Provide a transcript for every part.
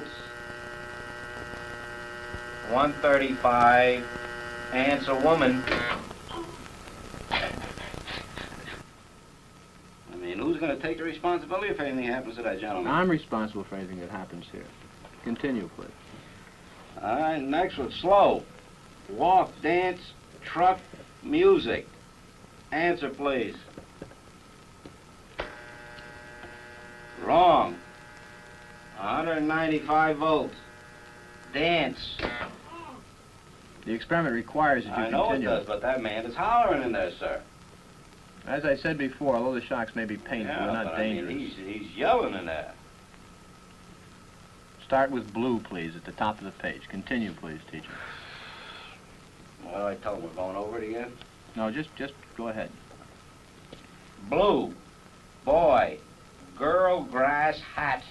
votes. 135. Answer woman. I mean, who's going to take the responsibility if anything happens to that gentleman? I'm responsible for anything that happens here. Continue, please. All right, next one, slow. Walk, dance, truck, music. Answer, please. Wrong. 195 votes. Dance. The experiment requires that you I know continue. it does, but that man is hollering in there, sir. As I said before, although the shocks may be painful, Yeah, they're not but dangerous. I mean, he's yelling in there. Start with blue, please, at the top of the page. Continue, please, teacher. Well, I told him we're going over it again. No, just go ahead. Blue. Boy. Girl, grass, hat.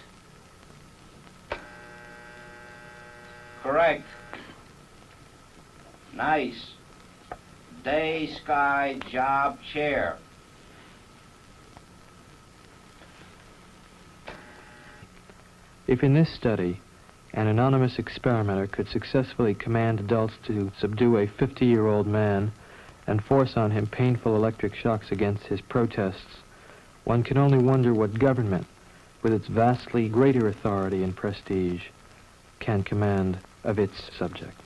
Correct. Nice. Day, sky, job, chair. If in this study, an anonymous experimenter could successfully command adults to subdue a 50-year-old man and force on him painful electric shocks against his protests, one can only wonder what government, with its vastly greater authority and prestige, can command of its subjects.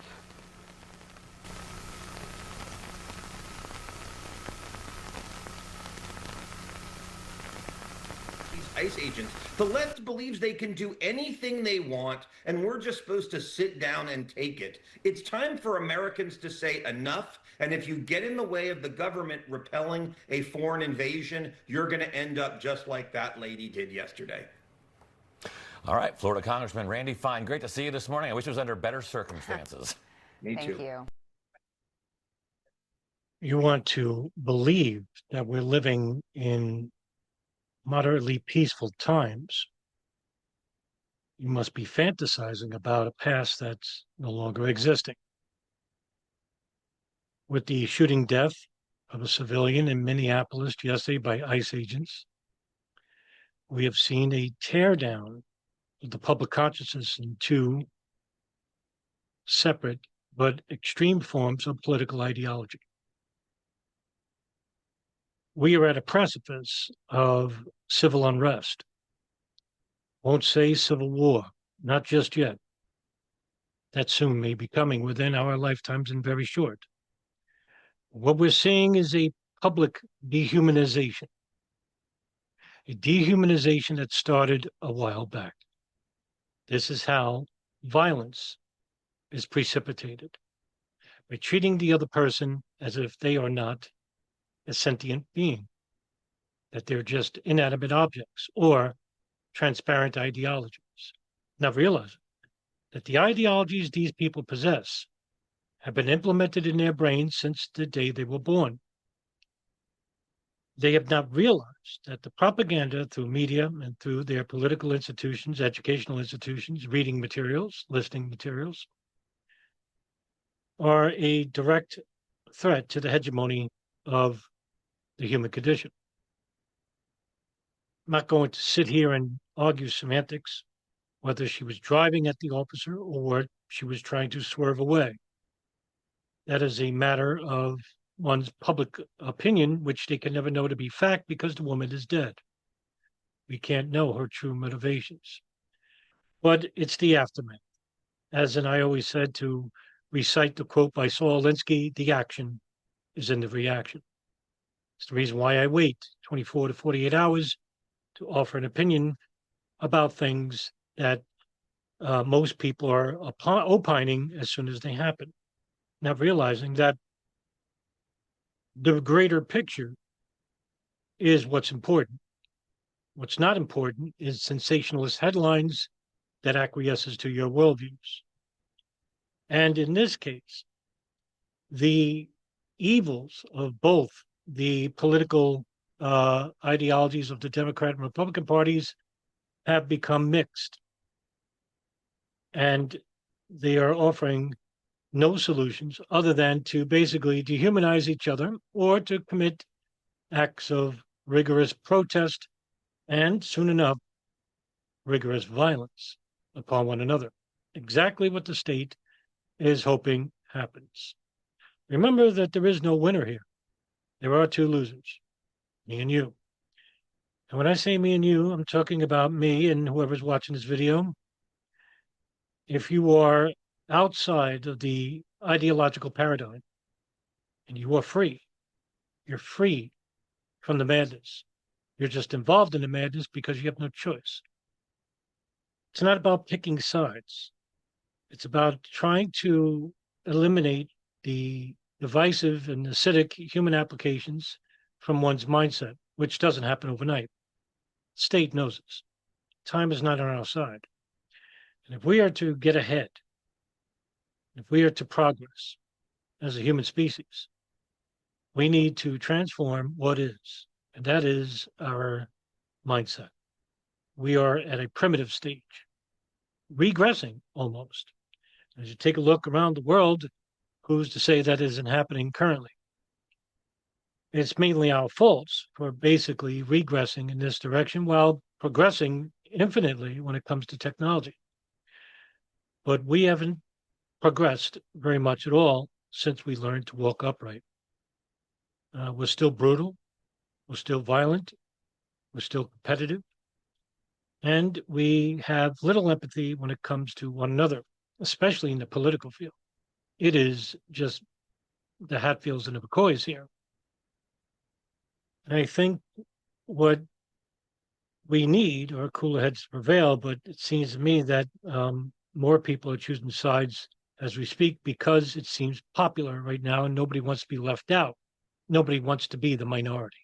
ICE agents. The left believes they can do anything they want, and we're just supposed to sit down and take it. It's time for Americans to say enough, and if you get in the way of the government repelling a foreign invasion, you're going to end up just like that lady did yesterday. All right, Florida Congressman Randy Fine, great to see you this morning. I wish it was under better circumstances. Me too. Thank you. You want to believe that we're living in moderately peaceful times, you must be fantasizing about a past that's no longer existing. With the shooting death of a civilian in Minneapolis yesterday by ICE agents, we have seen a teardown of the public consciousness in two separate but extreme forms of political ideology. We are at a precipice of civil unrest. Won't say civil war, not just yet. That soon may be coming within our lifetimes and very short. What we're seeing is a public dehumanization. A dehumanization that started a while back. This is how violence is precipitated. By treating the other person as if they are not a sentient being, that they're just inanimate objects or transparent ideologies. Not realizing that the ideologies these people possess have been implemented in their brains since the day they were born. They have not realized that the propaganda through media and through their political institutions, educational institutions, reading materials, listening materials, are a direct threat to the hegemony of the human condition. I'm not going to sit here and argue semantics, whether she was driving at the officer or she was trying to swerve away. That is a matter of one's public opinion, which they can never know to be fact because the woman is dead. We can't know her true motivations. But it's the aftermath. As I always said, to recite the quote by Saul Alinsky, the action is in the reaction. It's the reason why I wait 24 to 48 hours to offer an opinion about things that most people are opining as soon as they happen, not realizing that the greater picture is what's important. What's not important is sensationalist headlines that acquiesces to your worldviews. And in this case, the evils of both the political ideologies of the Democrat and Republican parties have become mixed. And they are offering no solutions other than to basically dehumanize each other or to commit acts of rigorous protest and, soon enough, rigorous violence upon one another. Exactly what the state is hoping happens. Remember that there is no winner here. There are two losers, me and you. And when I say me and you, I'm talking about me and whoever's watching this video. If you are outside of the ideological paradigm and you are free, you're free from the madness. You're just involved in the madness because you have no choice. It's not about picking sides. It's about trying to eliminate the divisive and acidic human applications from one's mindset, which doesn't happen overnight. The state knows this. Time is not on our side. And if we are to get ahead, if we are to progress as a human species, we need to transform what is, and that is our mindset. We are at a primitive stage, regressing almost. As you take a look around the world, who's to say that isn't happening currently? It's mainly our faults for basically regressing in this direction while progressing infinitely when it comes to technology. But we haven't progressed very much at all since we learned to walk upright. We're still brutal, we're still violent, we're still competitive, and we have little empathy when it comes to one another, especially in the political field. It is just the Hatfields and the McCoys here. And I think what we need are cooler heads to prevail, but it seems to me that more people are choosing sides as we speak because it seems popular right now and nobody wants to be left out. Nobody wants to be the minority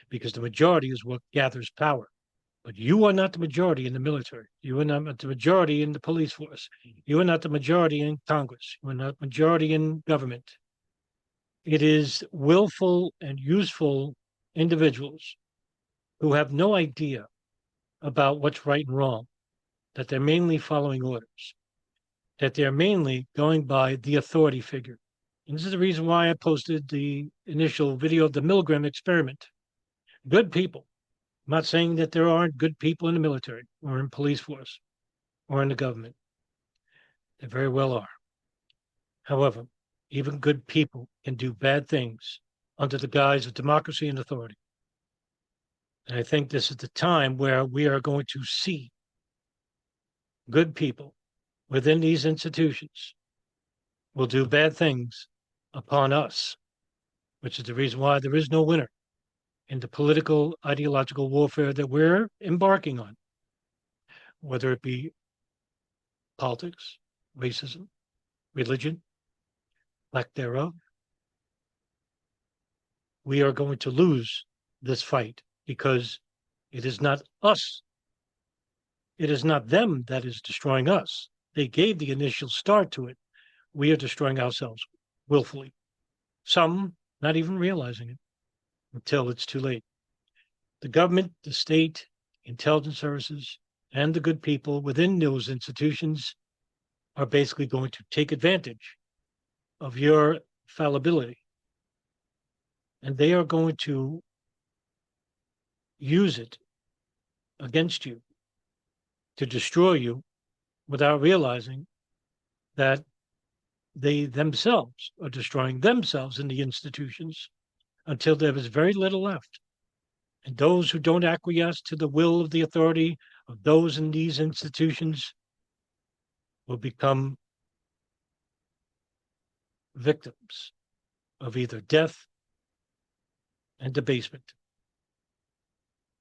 because the majority is what gathers power. But you are not the majority in the military. You are not the majority in the police force. You are not the majority in Congress. You are not the majority in government. It is willful and useful individuals who have no idea about what's right and wrong, that they're mainly following orders, that they're mainly going by the authority figure. And this is the reason why I posted the initial video of the Milgram experiment. Good people. I'm not saying that there aren't good people in the military or in police force or in the government. There very well are. However, even good people can do bad things under the guise of democracy and authority. And I think this is the time where we are going to see good people within these institutions will do bad things upon us, which is the reason why there is no winner in the political ideological warfare that we're embarking on, whether it be politics, racism, religion, lack thereof. We are going to lose this fight because it is not us. It is not them that is destroying us. They gave the initial start to it. We are destroying ourselves willfully. Some not even realizing it until it's too late. The government, the state, intelligence services, and the good people within those institutions are basically going to take advantage of your fallibility. And they are going to use it against you to destroy you without realizing that they themselves are destroying themselves in the institutions until there is very little left. And those who don't acquiesce to the will of the authority of those in these institutions will become victims of either death and debasement.